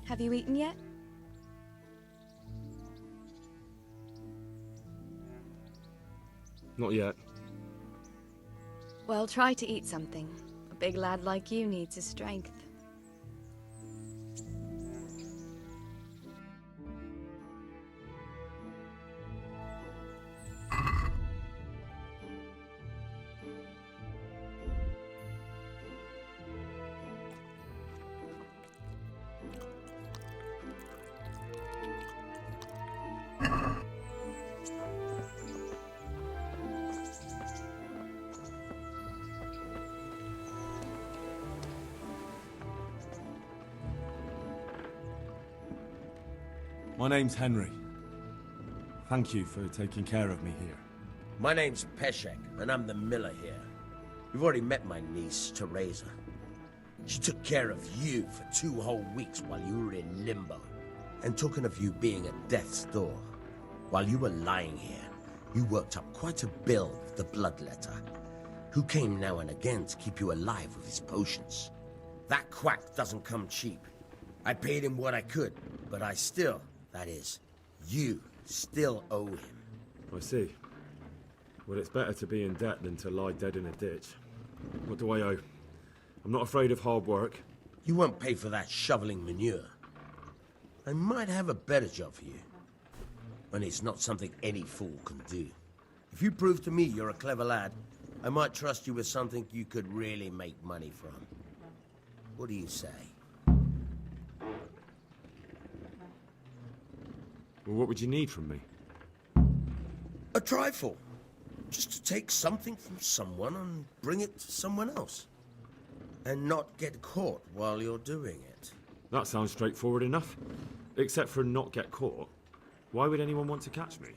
Have you eaten yet? Not yet. Well, try to eat something. A big lad like you needs his strength. My name's Henry. Thank you for taking care of me here. My name's Peshek, and I'm the miller here. You've already met my niece, Teresa. She took care of you for 2 whole weeks while you were in limbo. And talking of you being at death's door, while you were lying here, you worked up quite a bill with the bloodletter, who came now and again to keep you alive with his potions. That quack doesn't come cheap. I paid him what I could, but I still, that is, you still owe him. I see. Well, it's better to be in debt than to lie dead in a ditch. What do I owe? I'm not afraid of hard work. You won't pay for that shoveling manure. I might have a better job for you. And it's not something any fool can do. If you prove to me you're a clever lad, I might trust you with something you could really make money from. What do you say? Well, what would you need from me? A trifle. Just to take something from someone and bring it to someone else. And not get caught while you're doing it. That sounds straightforward enough. Except for not get caught. Why would anyone want to catch me?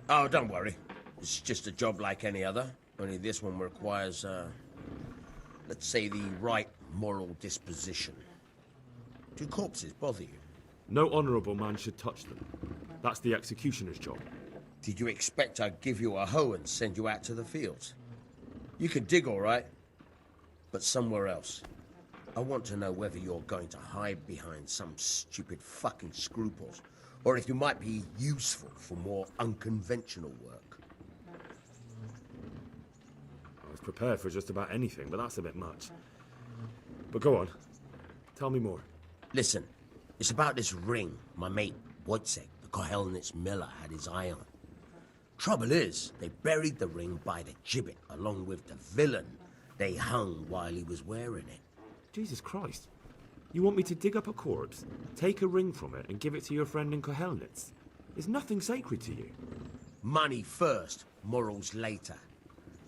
Oh, don't worry. It's just a job like any other. Only this one requires, let's say, the right moral disposition. Do corpses bother you? No honourable man should touch them. That's the executioner's job. Did you expect I'd give you a hoe and send you out to the fields? You can dig all right, but somewhere else. I want to know whether you're going to hide behind some stupid fucking scruples, or if you might be useful for more unconventional work. I was prepared for just about anything, but that's a bit much. But go on. Tell me more. Listen, it's about this ring my mate, Wojciech, the Kohelnitz miller, had his eye on. Trouble is, they buried the ring by the gibbet, along with the villain they hung while he was wearing it. Jesus Christ. You want me to dig up a corpse, take a ring from it, and give it to your friend in Kohelnitz? Is nothing sacred to you? Money first, morals later.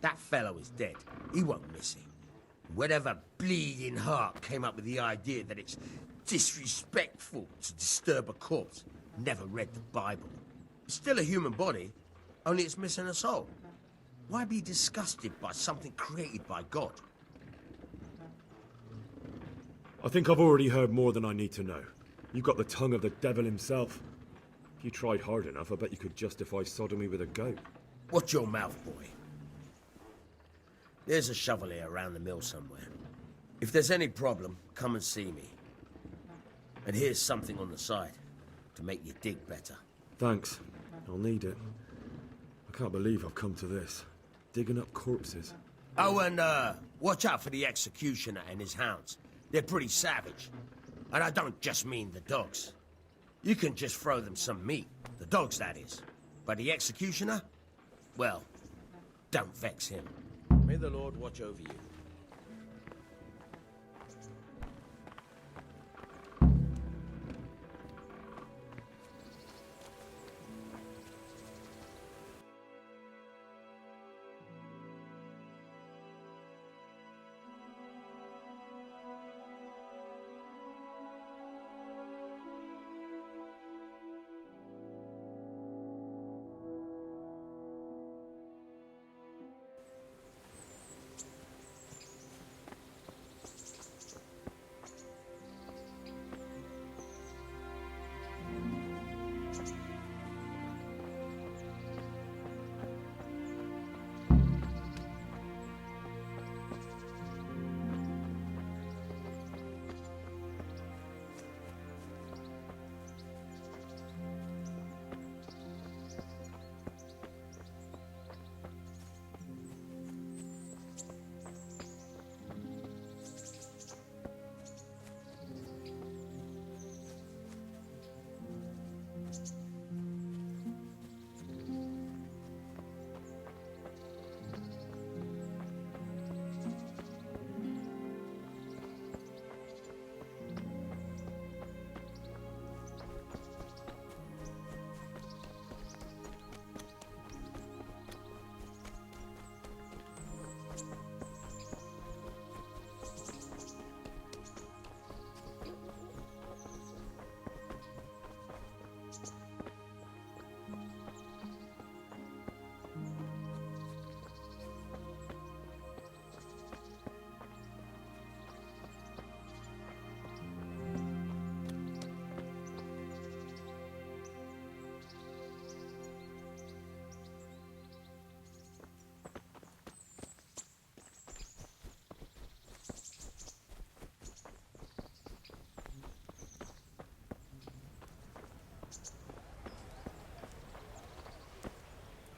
That fellow is dead. He won't miss it. Whatever bleeding heart came up with the idea that it's disrespectful to disturb a corpse never read the Bible. It's still a human body, only it's missing a soul. Why be disgusted by something created by God? I think I've already heard more than I need to know. You've got the tongue of the devil himself. If you tried hard enough, I bet you could justify sodomy with a goat. Watch your mouth, boy. There's a shovel here around the mill somewhere. If there's any problem, come and see me. And here's something on the side to make you dig better. Thanks. I'll need it. I can't believe I've come to this. Digging up corpses. Oh, and watch out for the executioner and his hounds. They're pretty savage. And I don't just mean the dogs. You can just throw them some meat. The dogs, that is. But the executioner? Well, don't vex him. May the Lord watch over you.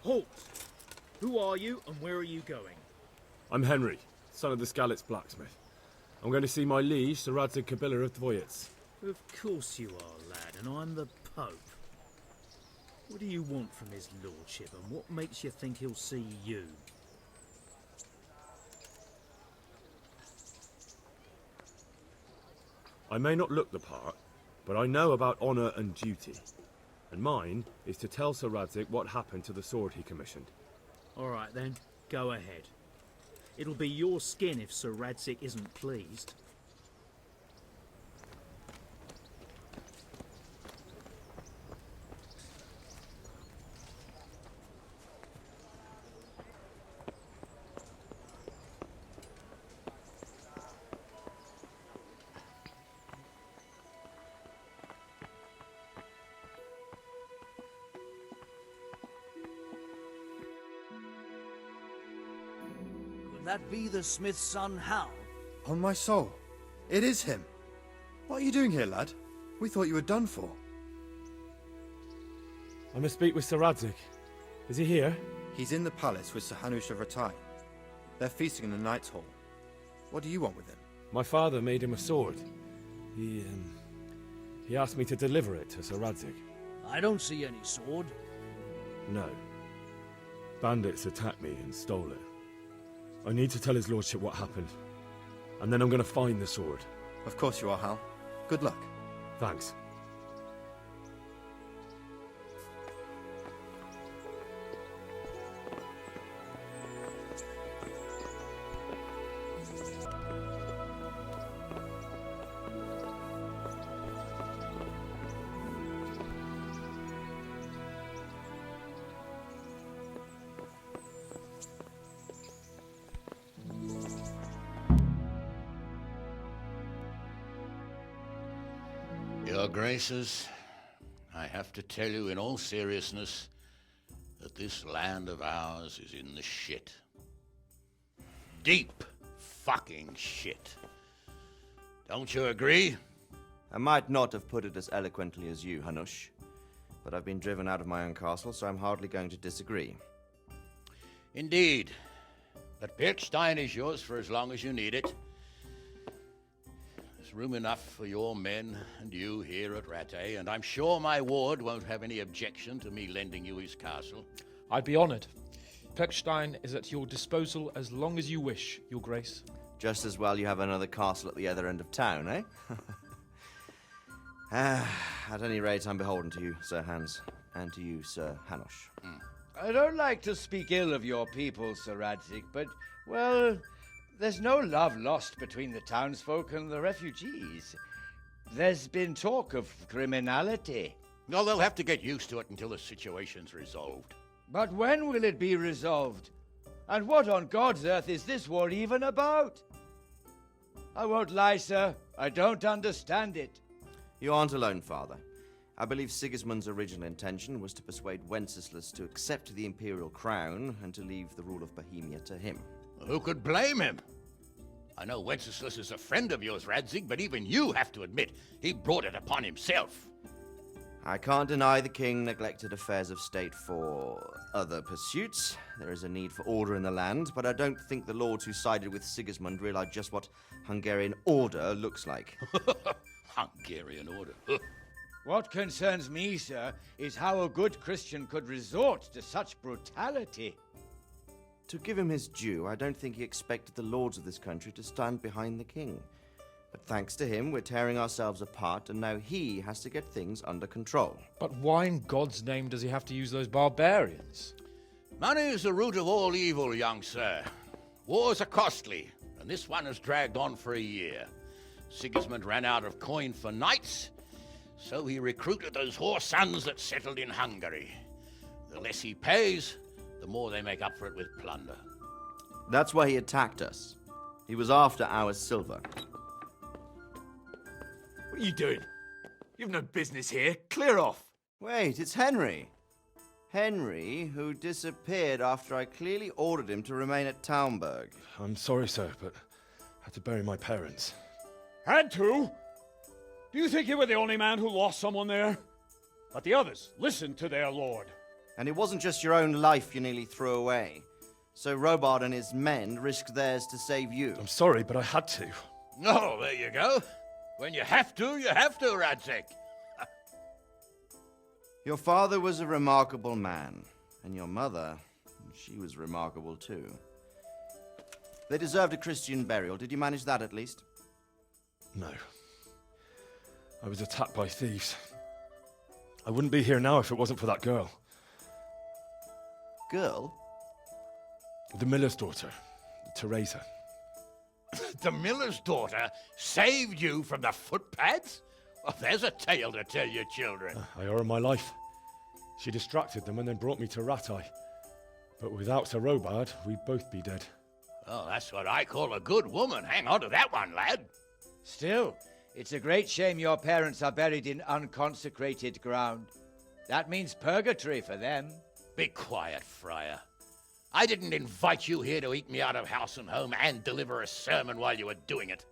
Halt! Who are you and where are you going? I'm Henry, son of the Skalitz blacksmith. I'm going to see my liege, Sir Radzig Kabila of Dvoyets. Of course you are, lad, and I'm the Pope. What do you want from his lordship, and what makes you think he'll see you? I may not look the part, but I know about honour and duty. And mine is to tell Sir Radzig what happened to the sword he commissioned. All right then, go ahead. It'll be your skin if Sir Radzig isn't pleased. Could that be the smith's son, Hal? On my soul, it is him. What are you doing here, lad? We thought you were done for. I must speak with Sir Radzig. Is he here? He's in the palace with Sir Hanush of Rattay. They're feasting in the Knight's Hall. What do you want with him? My father made him a sword. He asked me to deliver it to Sir Radzig. I don't see any sword. No. Bandits attacked me and stole it. I need to tell his lordship what happened. And then I'm going to find the sword. Of course you are, Hal. Good luck. Thanks. Your Graces, I have to tell you in all seriousness that this land of ours is in the shit. Deep fucking shit. Don't you agree? I might not have put it as eloquently as you, Hanush, but I've been driven out of my own castle, so I'm hardly going to disagree. Indeed. But Pirkstein is yours for as long as you need it. There's room enough for your men and you here at Rattay, and I'm sure my ward won't have any objection to me lending you his castle. I'd be honoured. Pirkstein is at your disposal as long as you wish, Your Grace. Just as well you have another castle at the other end of town, eh? At any rate, I'm beholden to you, Sir Hans, and to you, Sir Hanush. I don't like to speak ill of your people, Sir Radzig, but, well, there's no love lost between the townsfolk and the refugees. There's been talk of criminality. Well, they'll have to get used to it until the situation's resolved. But when will it be resolved? And what on God's earth is this war even about? I won't lie, sir. I don't understand it. You aren't alone, Father. I believe Sigismund's original intention was to persuade Wenceslas to accept the imperial crown and to leave the rule of Bohemia to him. Who could blame him? I know Wenceslas is a friend of yours, Radzig, but even you have to admit he brought it upon himself. I can't deny the king neglected affairs of state for other pursuits. There is a need for order in the land, but I don't think the lords who sided with Sigismund realized just what Hungarian order looks like. Hungarian order. What concerns me, sir, is how a good Christian could resort to such brutality. To give him his due, I don't think he expected the lords of this country to stand behind the king. But thanks to him, we're tearing ourselves apart, and now he has to get things under control. But why in God's name does he have to use those barbarians? Money is the root of all evil, young sir. Wars are costly, and this one has dragged on for a year. Sigismund ran out of coin for knights, so he recruited those whore sons that settled in Hungary. The less he pays, the more they make up for it with plunder. That's why he attacked us. He was after our silver. What are you doing? You've no business here. Clear off. Wait, it's Henry. Henry, who disappeared after I clearly ordered him to remain at Taunberg. I'm sorry, sir, but I had to bury my parents. Had to? Do you think you were the only man who lost someone there? But the others listened to their lord. And it wasn't just your own life you nearly threw away. So Robard and his men risked theirs to save you. I'm sorry, but I had to. Oh, there you go. When you have to, Radzig. Your father was a remarkable man, and your mother, she was remarkable too. They deserved a Christian burial. Did you manage that at least? No. I was attacked by thieves. I wouldn't be here now if it wasn't for that girl. Girl? The miller's daughter, Teresa. The miller's daughter saved you from the footpads? Well, there's a tale to tell your children. I owe her my life. She distracted them and then brought me to Rattay. But without Sir Robard, we'd both be dead. Oh, that's what I call a good woman. Hang on to that one, lad. Still, it's a great shame your parents are buried in unconsecrated ground. That means purgatory for them. Be quiet, Friar. I didn't invite you here to eat me out of house and home and deliver a sermon while you were doing it.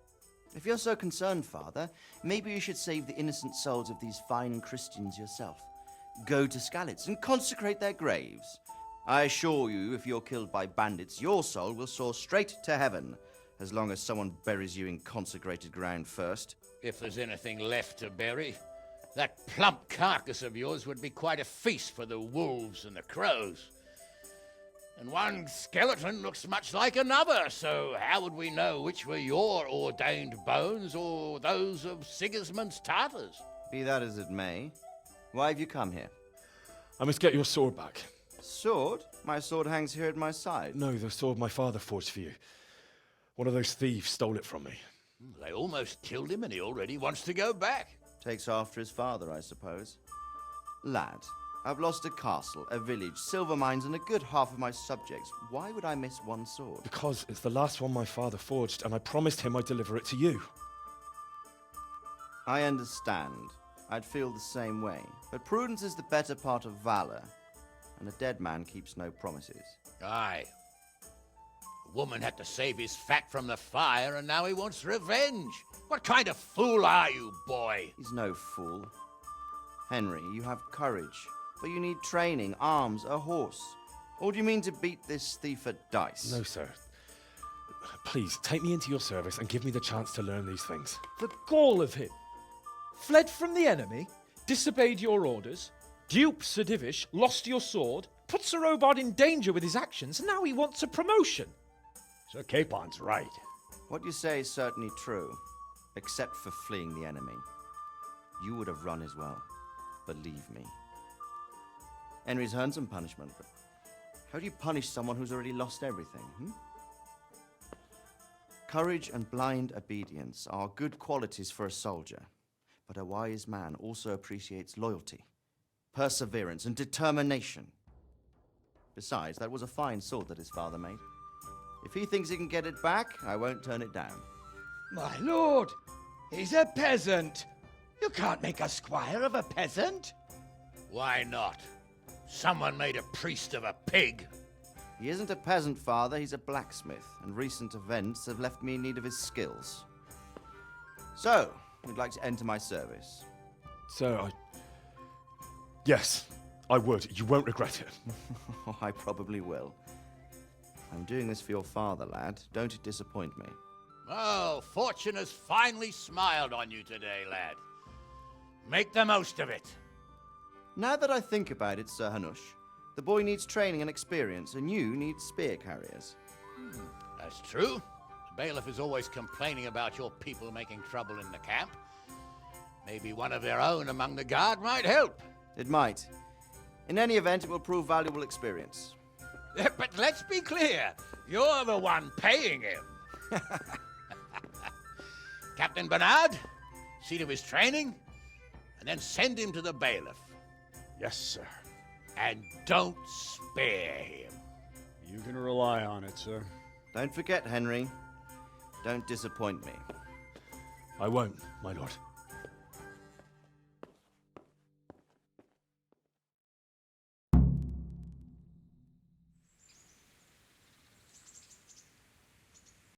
If you're so concerned, Father, maybe you should save the innocent souls of these fine Christians yourself. Go to Skalitz and consecrate their graves. I assure you, if you're killed by bandits, your soul will soar straight to heaven, as long as someone buries you in consecrated ground first. If there's anything left to bury, that plump carcass of yours would be quite a feast for the wolves and the crows. And one skeleton looks much like another, so how would we know which were your ordained bones or those of Sigismund's Tartars? Be that as it may, why have you come here? I must get your sword back. Sword? My sword hangs here at my side. No, the sword my father forged for you. One of those thieves stole it from me. They almost killed him and he already wants to go back. Takes after his father, I suppose. Lad, I've lost a castle, a village, silver mines, and a good half of my subjects. Why would I miss one sword? Because it's the last one my father forged, and I promised him I'd deliver it to you. I understand. I'd feel the same way. But prudence is the better part of valor, and a dead man keeps no promises. Aye. The woman had to save his fat from the fire, and now he wants revenge. What kind of fool are you, boy? He's no fool. Henry, you have courage, but you need training, arms, a horse. Or do you mean to beat this thief at dice? No, sir. Please, take me into your service and give me the chance to learn these things. The gall of him. Fled from the enemy, disobeyed your orders, duped Sir Divish, lost your sword, put Sir Robard in danger with his actions, and now he wants a promotion. Sir Capon's right. What you say is certainly true, except for fleeing the enemy. You would have run as well, believe me. Henry's earned some punishment, but how do you punish someone who's already lost everything, Courage and blind obedience are good qualities for a soldier, but a wise man also appreciates loyalty, perseverance, and determination. Besides, that was a fine sword that his father made. If he thinks he can get it back, I won't turn it down. My lord, he's a peasant. You can't make a squire of a peasant. Why not? Someone made a priest of a pig. He isn't a peasant, Father, he's a blacksmith, and recent events have left me in need of his skills. So, you'd like to enter my service? Sir, Yes, I would. You won't regret it. I probably will. I'm doing this for your father, lad. Don't disappoint me. Oh, fortune has finally smiled on you today, lad. Make the most of it. Now that I think about it, Sir Hanush, the boy needs training and experience, and you need spear carriers. That's true. The bailiff is always complaining about your people making trouble in the camp. Maybe one of their own among the guard might help. It might. In any event, it will prove valuable experience. But let's be clear. You're the one paying him. Captain Bernard, see to his training, and then send him to the bailiff. Yes, sir. And don't spare him. You can rely on it, sir. Don't forget, Henry. Don't disappoint me. I won't, my lord.